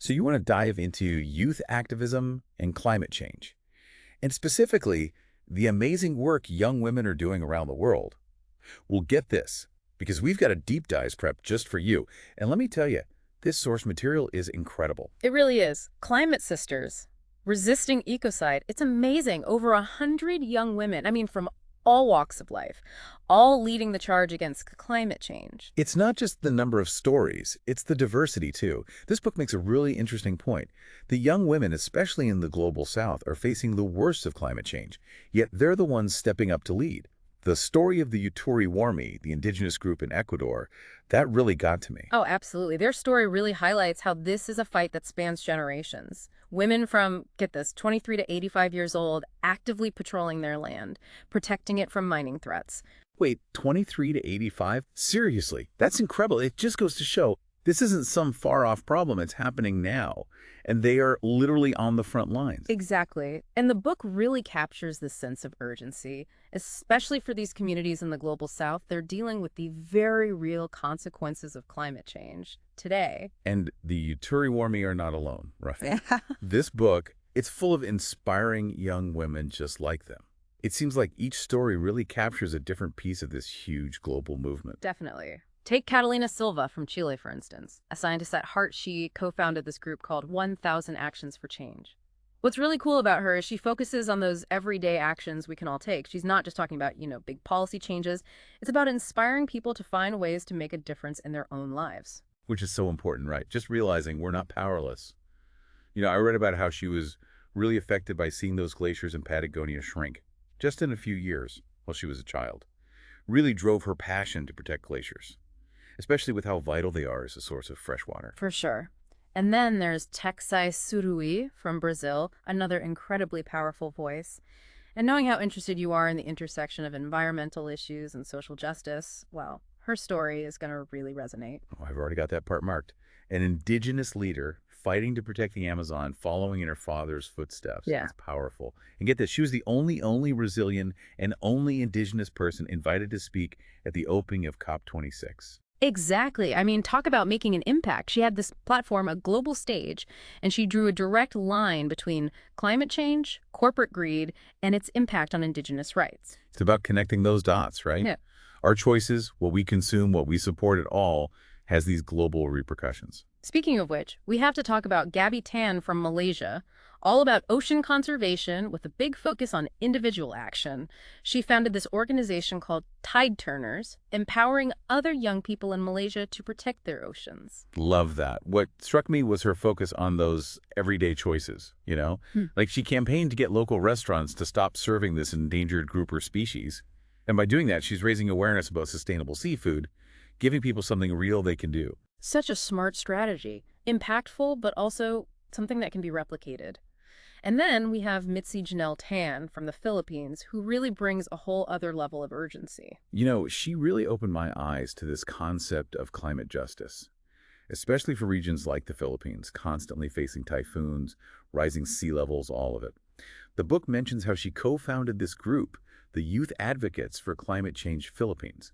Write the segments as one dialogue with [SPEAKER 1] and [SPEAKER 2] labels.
[SPEAKER 1] So you want to dive into youth activism and climate change, and specifically, the amazing work young women are doing around the world. We'll get this, because we've got a deep dive prep just for you. And let me tell you, this source material is incredible.
[SPEAKER 2] It really is. Climate Sisters, resisting ecocide. It's amazing. Over 100 young women, from all walks of life, all leading the charge against climate change.
[SPEAKER 1] It's not just the number of stories, it's the diversity too. This book makes a really interesting point. The young women, especially in the global south, are facing the worst of climate change, yet they're the ones stepping up to lead. The story of the Tapua'i, the indigenous group in Ecuador, that really got to me.
[SPEAKER 2] Oh, absolutely. Their story really highlights how this is a fight that spans generations. Women from, get this, 23 to 85 years old, actively patrolling their land, protecting it from mining threats.
[SPEAKER 1] Wait, 23 to 85? Seriously, that's incredible. It just goes to show this isn't some far-off problem. It's happening now, and they are literally on the front lines.
[SPEAKER 2] Exactly. And the book really captures this sense of urgency, especially for these communities in the global south. They're dealing with the very real consequences of climate change today.
[SPEAKER 1] And the Tapua'i are not alone, right?
[SPEAKER 2] Yeah.
[SPEAKER 1] This book, it's full of inspiring young women just like them. It seems like each story really captures a different piece of this huge global movement.
[SPEAKER 2] Definitely. Take Catalina Silva from Chile, for instance. A scientist at heart, she co-founded this group called 1,000 Actions for Change. What's really cool about her is she focuses on those everyday actions we can all take. She's not just talking about, big policy changes. It's about inspiring people to find ways to make a difference in their own lives.
[SPEAKER 1] Which is so important, right? Just realizing we're not powerless. I read about how she was really affected by seeing those glaciers in Patagonia shrink, just in a few years, while she was a child. Really drove her passion to protect glaciers, especially with how vital they are as a source of fresh water.
[SPEAKER 2] For sure. And then there's Txai Suruí from Brazil, another incredibly powerful voice. And knowing how interested you are in the intersection of environmental issues and social justice, well, her story is going to really resonate.
[SPEAKER 1] Oh, I've already got that part marked. An indigenous leader fighting to protect the Amazon, following in her father's footsteps.
[SPEAKER 2] Yeah.
[SPEAKER 1] It's powerful. And get this, she was the only Brazilian and only indigenous person invited to speak at the opening of COP26.
[SPEAKER 2] Exactly. Talk about making an impact. She had this platform, a global stage, and she drew a direct line between climate change, corporate greed, and its impact on indigenous rights.
[SPEAKER 1] It's about connecting those dots, right?
[SPEAKER 2] Yeah.
[SPEAKER 1] Our choices, what we consume, what we support at all, has these global repercussions.
[SPEAKER 2] Speaking of which, we have to talk about Gabby Tan from Malaysia, all about ocean conservation with a big focus on individual action. She founded this organization called Tide Turners, empowering other young people in Malaysia to protect their oceans.
[SPEAKER 1] Love that. What struck me was her focus on those everyday choices, Like she campaigned to get local restaurants to stop serving this endangered group or species. And by doing that, she's raising awareness about sustainable seafood, giving people something real they can do.
[SPEAKER 2] Such a smart strategy. Impactful, but also something that can be replicated. And then we have Mitzi Jonelle Tan from the Philippines, who really brings a whole other level of urgency.
[SPEAKER 1] She really opened my eyes to this concept of climate justice, especially for regions like the Philippines, constantly facing typhoons, rising sea levels, all of it. The book mentions how she co-founded this group, the Youth Advocates for Climate Change Philippines,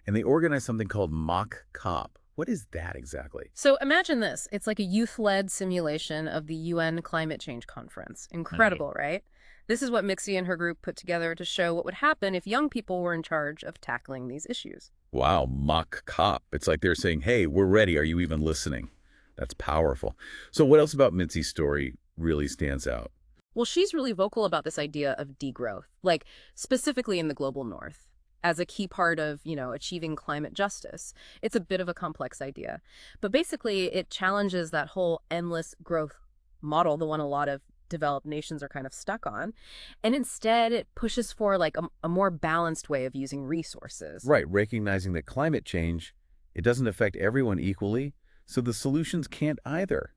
[SPEAKER 1] and they organized something called Mock COP. What is that exactly?
[SPEAKER 2] So imagine this. It's like a youth-led simulation of the UN Climate Change Conference. Incredible, right? This is what Mitzi and her group put together to show what would happen if young people were in charge of tackling these issues.
[SPEAKER 1] Wow, Mock COP. It's like they're saying, hey, we're ready. Are you even listening? That's powerful. So what else about Mitzi's story really stands out?
[SPEAKER 2] Well, she's really vocal about this idea of degrowth, like specifically in the global north, as a key part of, achieving climate justice. It's a bit of a complex idea. But basically, it challenges that whole endless growth model, the one a lot of developed nations are kind of stuck on. And instead, it pushes for like a more balanced way of using resources.
[SPEAKER 1] Right, recognizing that climate change, it doesn't affect everyone equally, so the solutions can't either.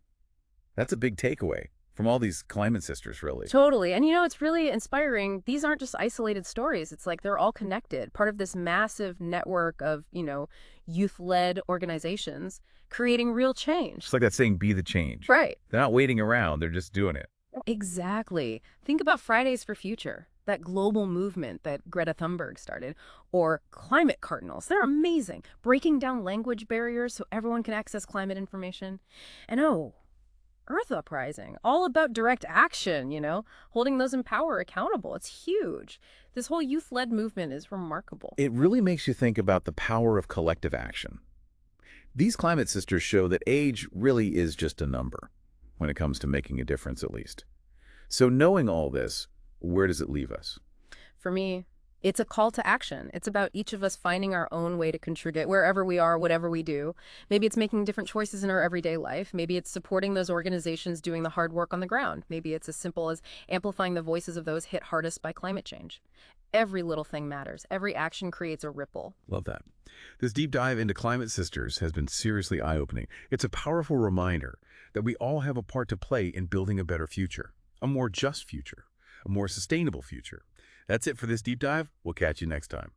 [SPEAKER 1] That's a big takeaway from all these climate sisters, really.
[SPEAKER 2] Totally. And it's really inspiring. These aren't just isolated stories. It's like they're all connected, part of this massive network of, youth-led organizations creating real change.
[SPEAKER 1] It's like that saying, be the change.
[SPEAKER 2] Right.
[SPEAKER 1] They're not waiting around. They're just doing it.
[SPEAKER 2] Exactly. Think about Fridays for Future, that global movement that Greta Thunberg started, or climate cardinals. They're amazing, breaking down language barriers so everyone can access climate information. And Earth Uprising, all about direct action, holding those in power accountable. It's huge. This whole youth-led movement is remarkable.
[SPEAKER 1] It really makes you think about the power of collective action. These climate sisters show that age really is just a number, when it comes to making a difference at least. So knowing all this, where does it leave us?
[SPEAKER 2] For me, it's a call to action. It's about each of us finding our own way to contribute wherever we are, whatever we do. Maybe it's making different choices in our everyday life. Maybe it's supporting those organizations doing the hard work on the ground. Maybe it's as simple as amplifying the voices of those hit hardest by climate change. Every little thing matters. Every action creates a ripple.
[SPEAKER 1] Love that. This deep dive into Climate Sisters has been seriously eye-opening. It's a powerful reminder that we all have a part to play in building a better future, a more just future, a more sustainable future. That's it for this deep dive. We'll catch you next time.